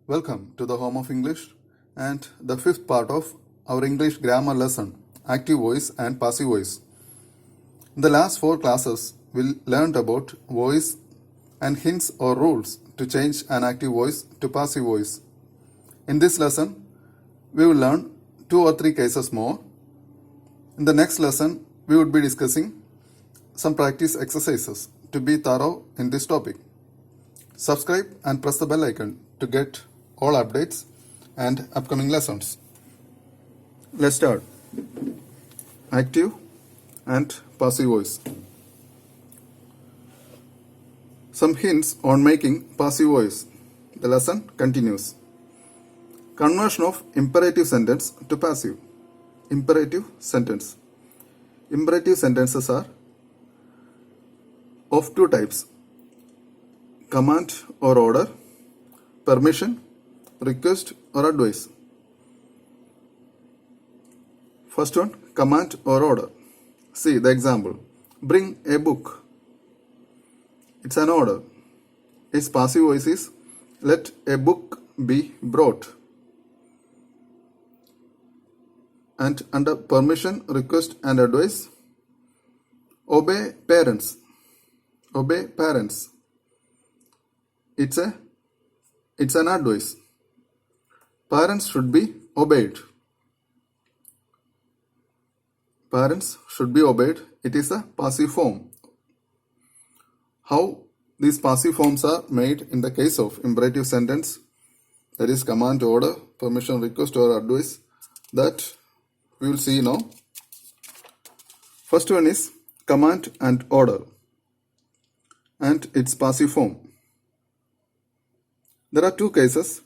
Welcome to the Home of English and the fifth part of our English grammar lesson, active voice and passive voice. In the last four classes, we learned about voice and hints or rules to change an active voice to passive voice. In this lesson, we will learn 2 or 3 cases more. In the next lesson, we would be discussing some practice exercises to be thorough in this topic. Subscribe and press the bell icon to get all updates and upcoming lessons. Let's start. Active and passive voice. Some hints on making passive voice. The lesson continues. Conversion of imperative sentence to passive. Imperative sentence. Imperative sentences are of 2 types: command or order, permission, request or advice. First one, command or order. See the example. Bring a book. It's an order. Its passive voice is let a book be brought. And under permission, request and advice, obey parents. Obey parents. It's an advice. Parents should be obeyed. Parents should be obeyed. It is a passive form. How these passive forms are made in the case of imperative sentence, that is command, order, permission, request or advice, that we will see now. First one is command and order and its passive form. There are 2 cases.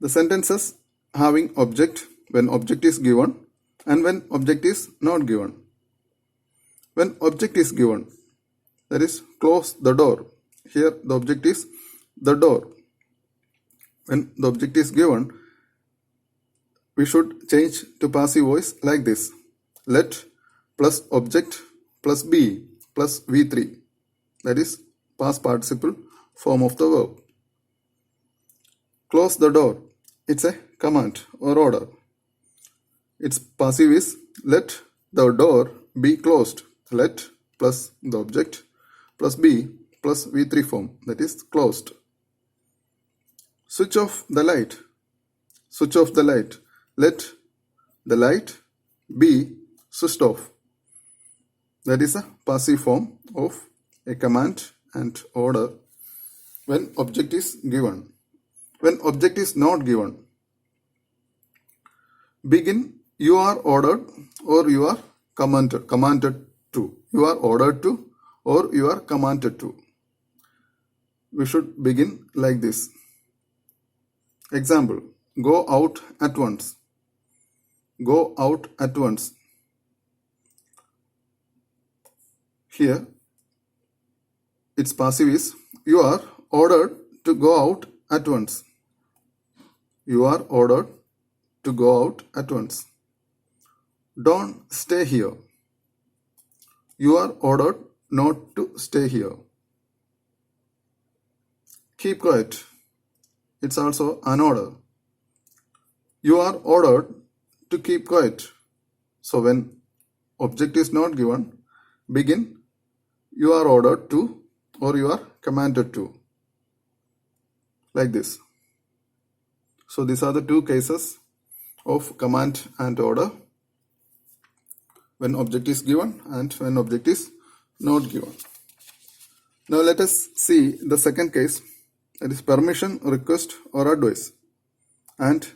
The sentences having object when object is given and when object is not given. When object is given, that is close the door. Here the object is the door. When the object is given, we should change to passive voice like this. Let plus object plus be plus V3. That is past participle form of the verb. Close the door. It's a command or order. Its passive is let the door be closed. Let plus the object plus be plus V3 form, that is closed. Switch off the light. Switch off the light. Let the light be switched off. That is a passive form of a command and order when object is given. When object is not given, begin you are ordered or you are commanded to. You are ordered to or you are commanded to. We should begin like this. Example, go out at once. Go out at once. Here, its passive is you are ordered to go out at once. You are ordered to go out at once. Don't stay here. You are ordered not to stay here. Keep quiet. It's also an order. You are ordered to keep quiet. So when object is not given, begin you are ordered to or you are commanded to. Like this. So these are the 2 cases of command and order when object is given and when object is not given. Now let us see the second case, that is permission, request or advice and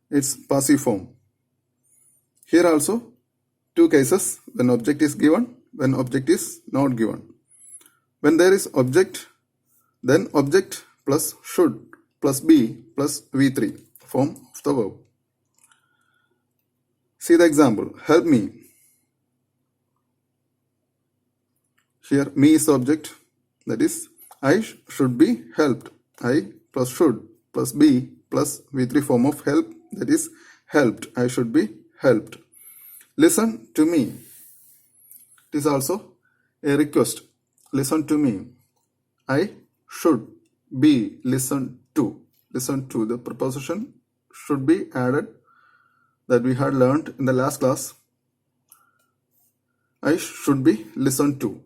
its passive form. Here also 2 cases, when object is given, when object is not given. When there is object, then object plus should plus be plus V3 form of the verb. See the example. Help me. Here me is the object, that is I should be helped. I plus should plus be plus V3 form of help, that is helped. I should be helped. Listen to me. It is also a request. Listen to me. I should be listened to. listen to. The preposition should be added that we had learned in the last class. I should be listened to.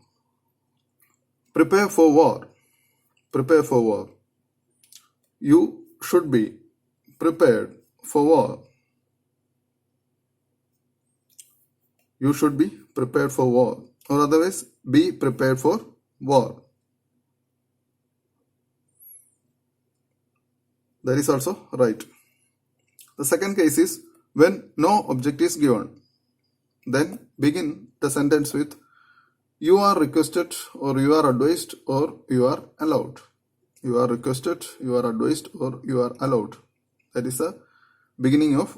Prepare for war. Prepare for war. You should be prepared for war. You should be prepared for war, or otherwise be prepared for war. That is also right. The second case is when no object is given. Then begin the sentence with you are requested, or you are advised, or you are allowed. You are requested, you are advised, or you are allowed. That is the beginning of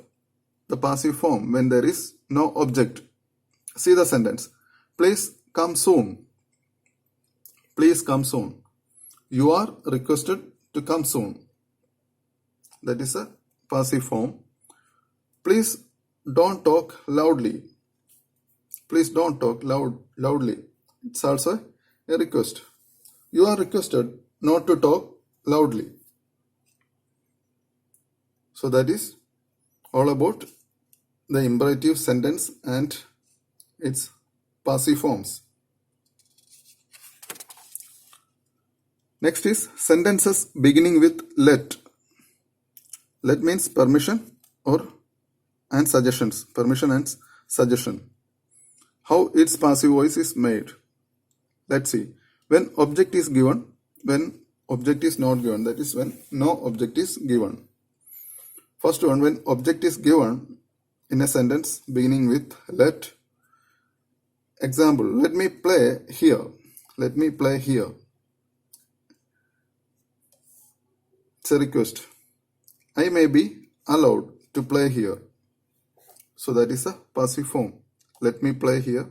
the passive form when there is no object. See the sentence. Please come soon. Please come soon. You are requested to come soon. That is a passive form. Please don't talk loudly. Please don't talk loudly. It's also a request. You are requested not to talk loudly. So that is all about the imperative sentence and its passive forms. Next is sentences beginning with let. Let means permission and suggestions. Permission and suggestion. How its passive voice is made. Let's see. When object is given, when object is not given, that is when no object is given. First one, when object is given in a sentence beginning with let. Example, let me play here. Let me play here. It's a request. I may be allowed to play here. So that is a passive form. Let me play here.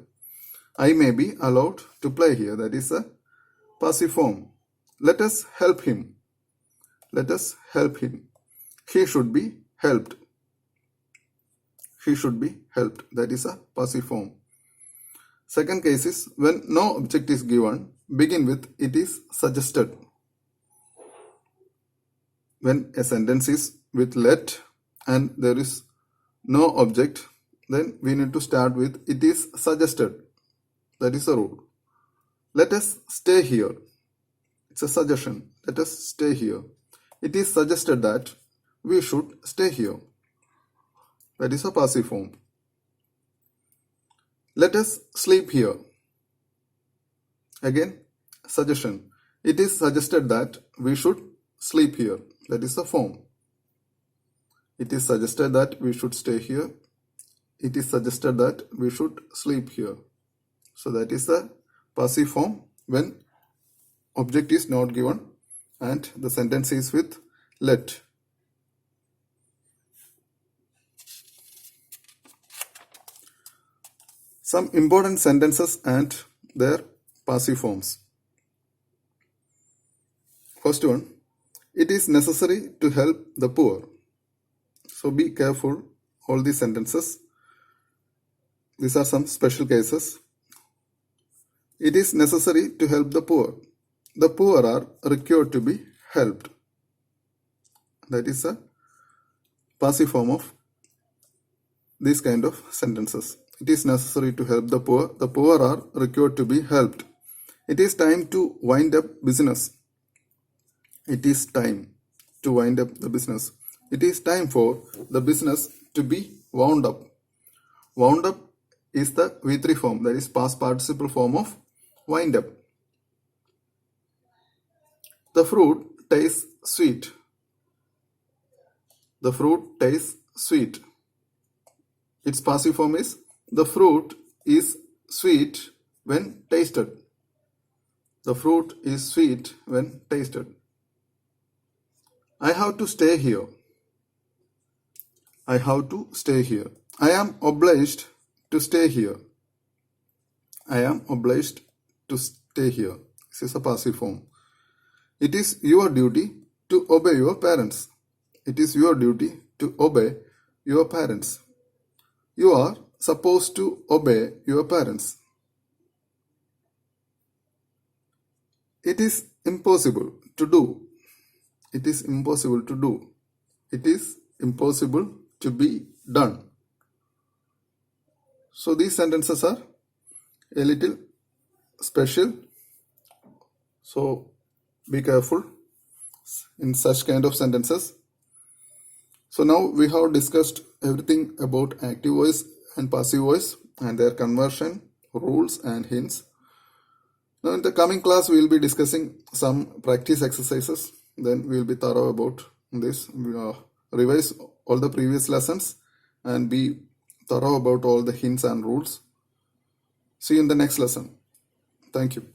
I may be allowed to play here. That is a passive form. Let us help him. Let us help him. He should be helped. He should be helped. That is a passive form. Second case is when no object is given, begin with it is suggested. When a sentence is with let and there is no object, then we need to start with it is suggested. That is a rule. Let us stay here. It's a suggestion. Let us stay here. It is suggested that we should stay here. That is a passive form. Let us sleep here. Again, suggestion. It is suggested that we should sleep here. That is a form. It is suggested that we should stay here. It is suggested that we should sleep here. So that is the passive form when object is not given and the sentence is with let. Some important sentences and their passive forms. First one, it is necessary to help the poor. So be careful, all these sentences. These are some special cases. It is necessary to help the poor. The poor are required to be helped. That is a passive form of these kind of sentences. It is necessary to help the poor. The poor are required to be helped. It is time to wind up business. It is time to wind up the business. It is time for the business to be wound up. Wound up is the V3 form, that is past participle form of wind up. The fruit tastes sweet. The fruit tastes sweet. Its passive form is the fruit is sweet when tasted. The fruit is sweet when tasted. I have to stay here. I have to stay here. I am obliged to stay here. I am obliged to stay here. This is a passive form. It is your duty to obey your parents. It is your duty to obey your parents. You are supposed to obey your parents. It is impossible to do. It is impossible to do. It is impossible to be done. So these sentences are a little special. So be careful in such kind of sentences. So now we have discussed everything about active voice and passive voice and their conversion, rules and hints. Now in the coming class we will be discussing some practice exercises. Then we will be thorough about this. Revise all the previous lessons and be thorough about all the hints and rules. See you in the next lesson. Thank you.